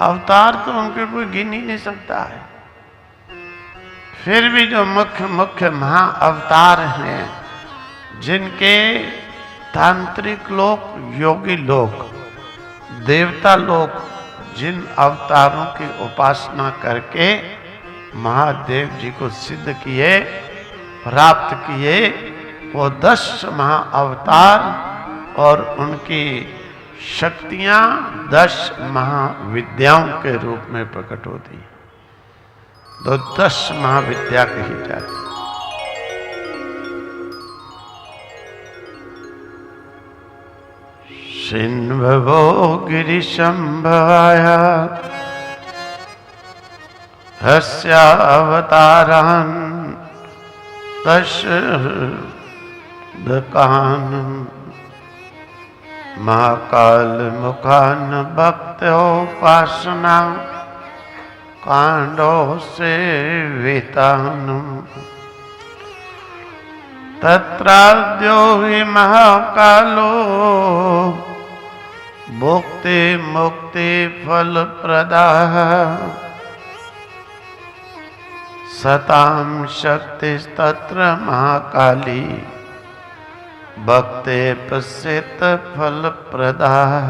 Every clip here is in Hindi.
अवतार तो उनके कोई गिन ही नहीं सकता है। फिर भी जो मुख्य मुख्य महा अवतार हैं, जिनके तांत्रिक लोग, योगी लोग, देवता लोग जिन अवतारों की उपासना करके महादेव जी को सिद्ध किए, प्राप्त किए, वो 10 महाअवतार और उनकी शक्तियां 10 महाविद्याओं के रूप में प्रकट होती हैं। तो 10 महाविद्या कही जाती। सिन्भवो गिरिशंभवाय हस्यावतारान् दशदकान् महाकाल मुखान भक्त्योपासना कांडो से वेतान तत्राद्यो हि महाकालो भुक्ति मुक्ति फल प्रदाः सतां शक्तिस्तत्र महाकाली भक्ते पश्येत फल प्रदाः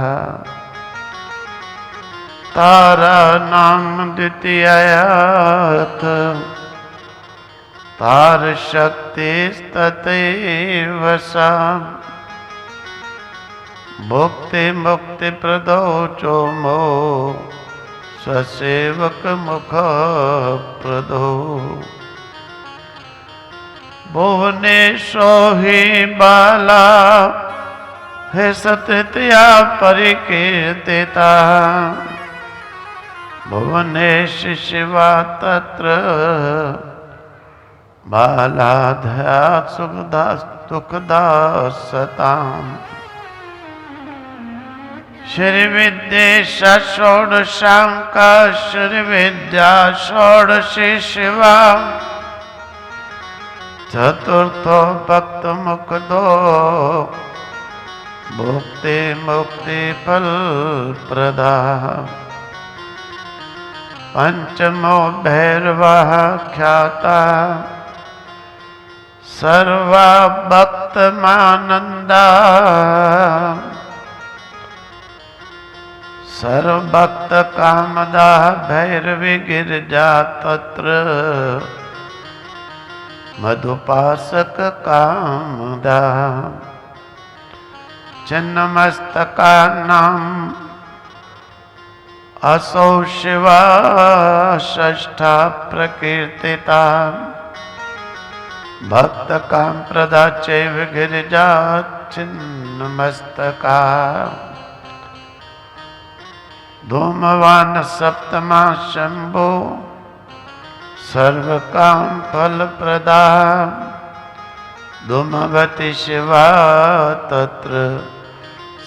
तारा नाम द्वितीयात् तार शक्तिस्ततैव सा भुक्ति मुक्ति प्रदो चोमो ससेवक मुख प्रदो भुवनेशो हि बाला हे सतृतीया परिकीर्तिता भुवनेश शिवा तत्र बालाधया सुखदा दुखदा सताम् श्री विद्या षोडशांका श्री विद्या षोडशी शिवा चतुर्थो भक्त मुक्तो भुक्ति मुक्ति फल प्रदा पंचमो भैरवा ख्याता सर्वा भक्त मानंदा सर्वभक्त कामदा भैरवी गिरिजा तत्र मधुपासक कामदा छिन्नमस्तका नाम असौ शिवा षष्ठा प्रकीर्तिता भक्त काम प्रदा चैव गिरिजा छिन्नमस्तका धूमवान सप्तमा शंभो सर्व काम फल प्रदा धूमवती शिवा तत्र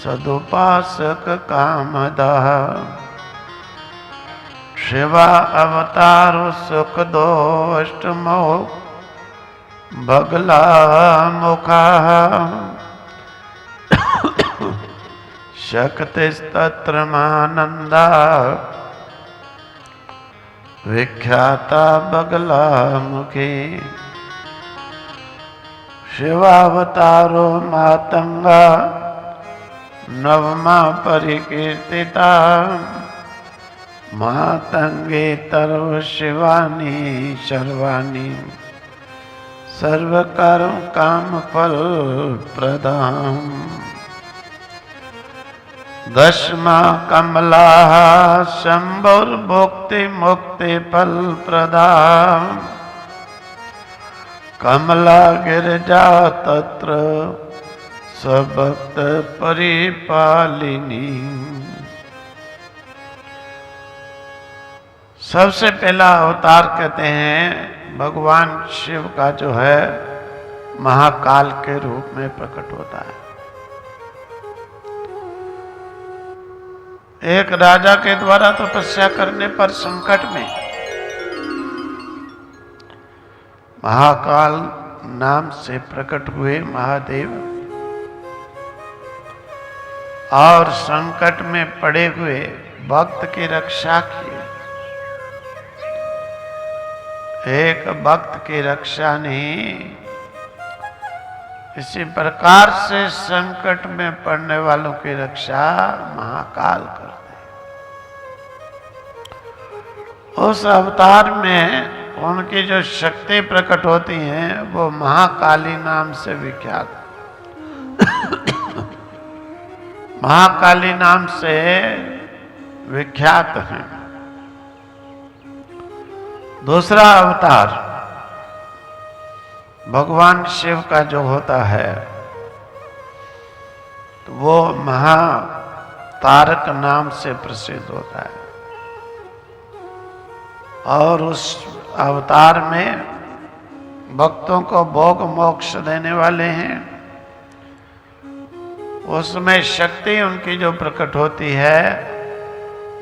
सदुपासक कामदा शिवा अवतारो सुख दो अष्टमो बगला मुखा शक्तिस्तत्र मानंदा विख्याता बगला मुखी शिवावतारो मातंगा नवमा परिकीर्तिता मातंगे तरव शिवानी शर्वाणी सर्वकर्म काम फल प्रदाम दशमा कमला शंभुर्भुक्ति मुक्ति फल प्रदा कमला गिरिजा तत्र सबक्त परिपालिनी। सबसे पहला अवतार कहते हैं भगवान शिव का जो है महाकाल के रूप में प्रकट होता है। एक राजा के द्वारा तपस्या करने पर संकट में महाकाल नाम से प्रकट हुए महादेव और संकट में पड़े हुए भक्त की रक्षा की। एक भक्त की रक्षा नहीं, इसी प्रकार से संकट में पड़ने वालों की रक्षा महाकाल करते हैं। उस अवतार में उनकी जो शक्ति प्रकट होती है वो महाकाली नाम से विख्यात। महाकाली नाम से विख्यात हैं। दूसरा अवतार भगवान शिव का जो होता है तो वो महातारक नाम से प्रसिद्ध होता है। और उस अवतार में भक्तों को भोग मोक्ष देने वाले हैं। उसमें शक्ति उनकी जो प्रकट होती है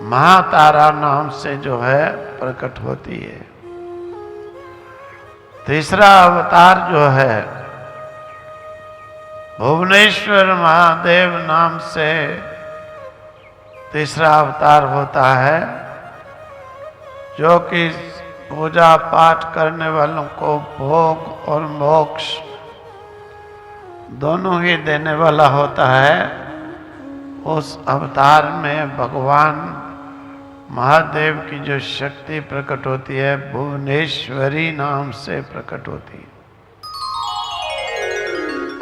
महातारा नाम से जो है प्रकट होती है। तीसरा अवतार जो है भुवनेश्वर महादेव नाम से तीसरा अवतार होता है, जो कि पूजा पाठ करने वालों को भोग और मोक्ष दोनों ही देने वाला होता है। उस अवतार में भगवान महादेव की जो शक्ति प्रकट होती है भुवनेश्वरी नाम से प्रकट होती है।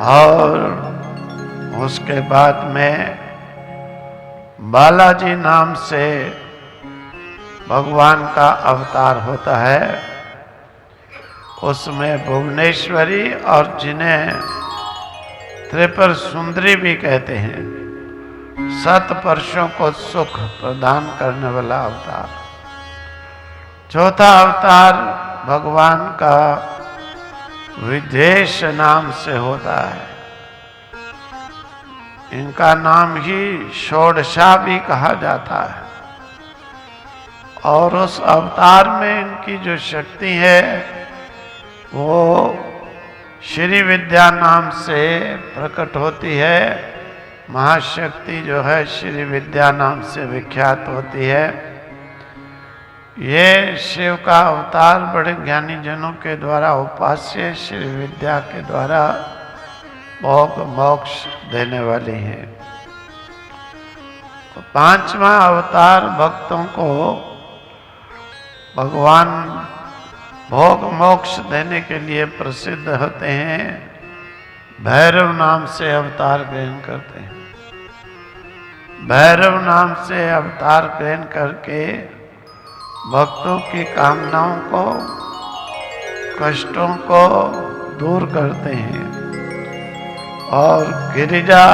और उसके बाद में बालाजी नाम से भगवान का अवतार होता है। उसमें भुवनेश्वरी और जिन्हें त्रिपुर सुंदरी भी कहते हैं, 7 पुरुषों को सुख प्रदान करने वाला अवतार। चौथा अवतार भगवान का विदेश नाम से होता है। इनका नाम ही षोडशा भी कहा जाता है। और उस अवतार में इनकी जो शक्ति है वो श्री विद्या नाम से प्रकट होती है। महाशक्ति जो है श्री विद्या नाम से विख्यात होती है। ये शिव का अवतार बड़े ज्ञानी जनों के द्वारा उपास्य श्री विद्या के द्वारा भोग मोक्ष देने वाली है। तो 5वां अवतार भक्तों को भगवान भोग मोक्ष देने के लिए प्रसिद्ध होते हैं। भैरव नाम से अवतार ग्रहण करते हैं। भैरव नाम से अवतार ग्रहण करके भक्तों की कामनाओं को कष्टों को दूर करते हैं। और गिरिजा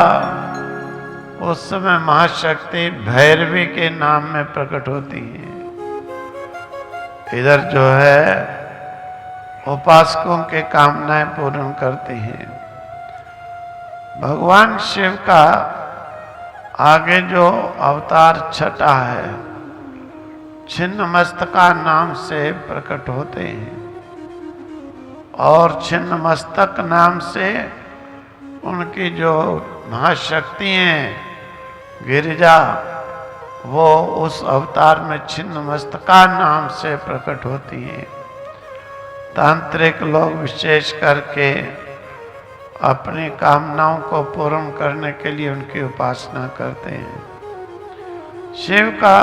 उस समय महाशक्ति भैरवी के नाम में प्रकट होती है। इधर जो है उपासकों के कामनाएं पूर्ण करते हैं। भगवान शिव का आगे जो अवतार छठा है छिन्नमस्तका नाम से प्रकट होते हैं। और छिन्नमस्तक नाम से उनकी जो महाशक्ति हैं गिरिजा वो उस अवतार में छिन्नमस्तका नाम से प्रकट होती हैं। तांत्रिक लोग विशेष करके अपनी कामनाओं को पूर्ण करने के लिए उनकी उपासना करते हैं। शिव का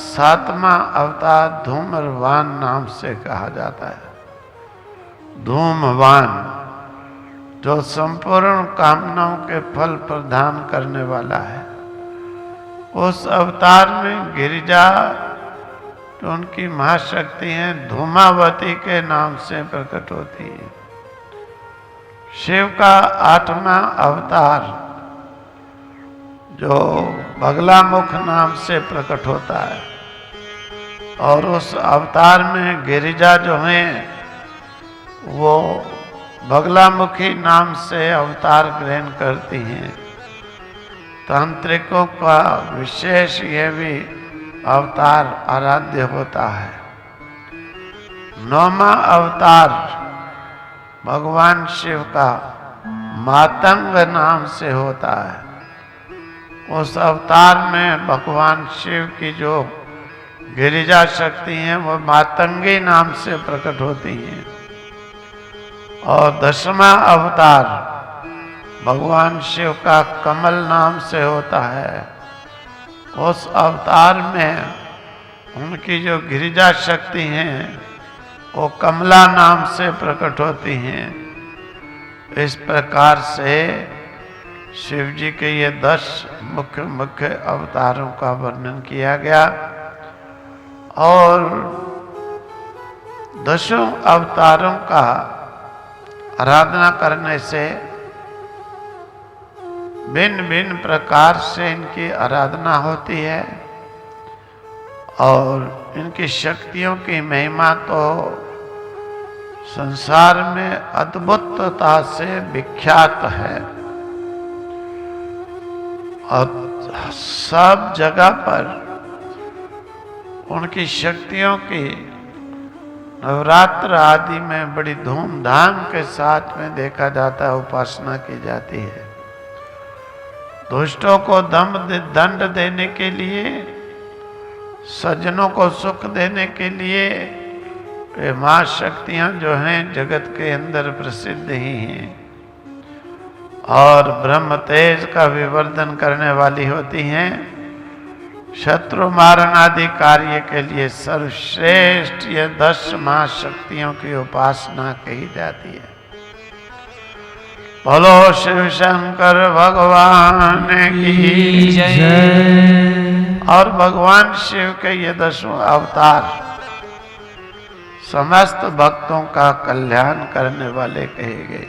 7वां अवतार धूम्रवान नाम से कहा जाता है। धूमवान जो संपूर्ण कामनाओं के फल प्रदान करने वाला है। उस अवतार में गिरिजा तो उनकी महाशक्ति है धूमावती के नाम से प्रकट होती है। शिव का 8वां अवतार जो बगलामुख नाम से प्रकट होता है। और उस अवतार में गिरिजा जो हैं वो बगलामुखी नाम से अवतार ग्रहण करती हैं। तांत्रिकों का विशेष ये भी अवतार आराध्य होता है। 9वां अवतार भगवान शिव का मातंग नाम से होता है। उस अवतार में भगवान शिव की जो गिरिजा शक्ति हैं वो मातंगी नाम से प्रकट होती हैं। और 10वां अवतार भगवान शिव का कमल नाम से होता है। उस अवतार में उनकी जो गिरिजा शक्ति हैं वो कमला नाम से प्रकट होती हैं। इस प्रकार से शिव जी के ये 10 मुख्य मुख्य अवतारों का वर्णन किया गया। और 10 अवतारों का आराधना करने से भिन्न भिन्न प्रकार से इनकी आराधना होती है और इनकी शक्तियों की महिमा तो संसार में अद्भुतता से विख्यात है। और सब जगह पर उनकी शक्तियों की नवरात्र आदि में बड़ी धूमधाम के साथ में देखा जाता है, उपासना की जाती है। दुष्टों को दंड देने के लिए, सज्जनों को सुख देने के लिए ये मां शक्तियां जो हैं जगत के अंदर प्रसिद्ध ही हैं और ब्रह्म तेज का विवर्धन करने वाली होती हैं। शत्रु मारण आदि कार्य के लिए सर्वश्रेष्ठ ये 10 मां शक्तियों की उपासना कही जाती है। बोलो शिव शंकर भगवान की जय। और भगवान शिव के ये 10 अवतार समस्त भक्तों का कल्याण करने वाले कहे गए।